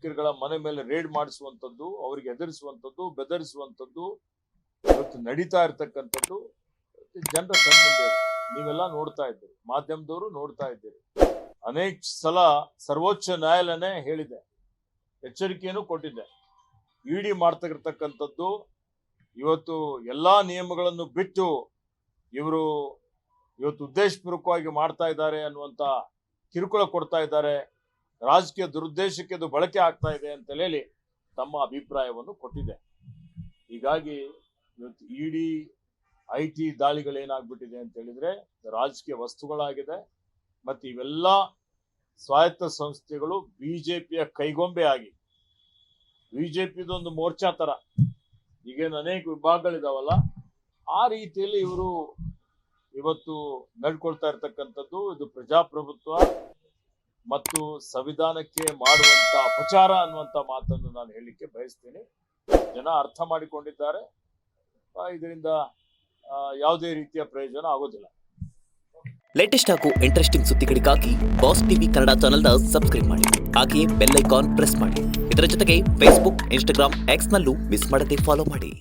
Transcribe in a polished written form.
ಶಾಸಕರುಗಳ ಮನೆ ಮೇಲೆ ರೇಡ್ ಮಾಡಿಸುವಂಥದ್ದು, ಅವರಿಗೆ ಹೆದರಿಸುವಂಥದ್ದು, ಬೆದರಿಸುವಂಥದ್ದು ಇವತ್ತು ನಡೀತಾ ಇರ್ತಕ್ಕಂಥದ್ದು ಜನರ ಕಣ್ಮುಂದೆ ಇದೆ. ನೀವೆಲ್ಲ ನೋಡ್ತಾ ಇದ್ದೀರಿ, ಮಾಧ್ಯಮದವರು ನೋಡ್ತಾ ಇದ್ದೀರಿ. ಅನೇಕ ಸಲ ಸರ್ವೋಚ್ಚ ನ್ಯಾಯಾಲಯನೇ ಹೇಳಿದೆ, ಎಚ್ಚರಿಕೆಯನ್ನು ಕೊಟ್ಟಿದೆ. ಇಡಿ ಮಾಡ್ತಿರ್ತಕ್ಕಂಥದ್ದು ಇವತ್ತು ಎಲ್ಲಾ ನಿಯಮಗಳನ್ನು ಬಿಟ್ಟು ಇವರು ಇವತ್ತು ಉದ್ದೇಶಪೂರ್ವಕವಾಗಿ ಮಾಡ್ತಾ ಇದ್ದಾರೆ ಅನ್ನುವಂತ ಕಿರುಕುಳ ಕೊಡ್ತಾ ಇದ್ದಾರೆ, ರಾಜಕೀಯ ದುರುದ್ದೇಶಕ್ಕೆ ಇದು ಬಳಕೆ ಆಗ್ತಾ ಇದೆ ಅಂತ ಹೇಳಿ ತಮ್ಮ ಅಭಿಪ್ರಾಯವನ್ನು ಕೊಟ್ಟಿದೆ. ಹೀಗಾಗಿ ಇವತ್ತು ಇಡಿ IT ದಾಳಿಗಳೇನಾಗ್ಬಿಟ್ಟಿದೆ ಅಂತ ಹೇಳಿದ್ರೆ ರಾಜಕೀಯ ವಸ್ತುಗಳಾಗಿದೆ. ಮತ್ತೆ ಇವೆಲ್ಲ ಸ್ವಾಯತ್ತ ಸಂಸ್ಥೆಗಳು ಬಿಜೆಪಿಯ ಕೈಗೊಂಬೆ ಆಗಿ, ಬಿಜೆಪಿದೊಂದು ಮೋರ್ಚಾ ತರ ಈಗೇನು ಅನೇಕ ವಿಭಾಗಗಳಿದಾವಲ್ಲ, ಆ ರೀತಿಯಲ್ಲಿ ಇವರು ಇವತ್ತು ನಡ್ಕೊಳ್ತಾ ಇರ್ತಕ್ಕಂಥದ್ದು ಇದು ಪ್ರಜಾಪ್ರಭುತ್ವ ಮತ್ತು ಸಂವಿಧಾನಕ್ಕೆ ಮಾಡುವಂತ ಅಪಚಾರ ಅನ್ನುವಂತ ಮಾತನ್ನು ನಾನು ಹೇಳಲಿಕ್ಕೆ ಬಯಸ್ತೀನಿ. ಜನ ಅರ್ಥ ಮಾಡಿಕೊಂಡಿದ್ದಾರೆ, ಇದರಿಂದ ಯಾವುದೇ ರೀತಿಯ ಪ್ರಯೋಜನ ಆಗೋದಿಲ್ಲ. ಲೇಟೆಸ್ಟ್ ಹಾಗೂ ಇಂಟ್ರೆಸ್ಟಿಂಗ್ ಸುದ್ದಿಗಳಿಗಾಗಿ ಬಾಸ್ ಟಿವಿ ಕನ್ನಡ ಚಾನೆಲ್ನ ಸಬ್ಸ್ಕ್ರೈಬ್ ಮಾಡಿ. ಹಾಗೆಯೇ ಬೆಲ್ ಐಕಾನ್ ಪ್ರೆಸ್ ಮಾಡಿ. ಇದರ ಜೊತೆಗೆ ಫೇಸ್ಬುಕ್, ಇನ್ಸ್ಟಾಗ್ರಾಮ್, ಎಕ್ಸ್ನಲ್ಲೂ ಮಿಸ್ ಮಾಡದೆ ಫಾಲೋ ಮಾಡಿ.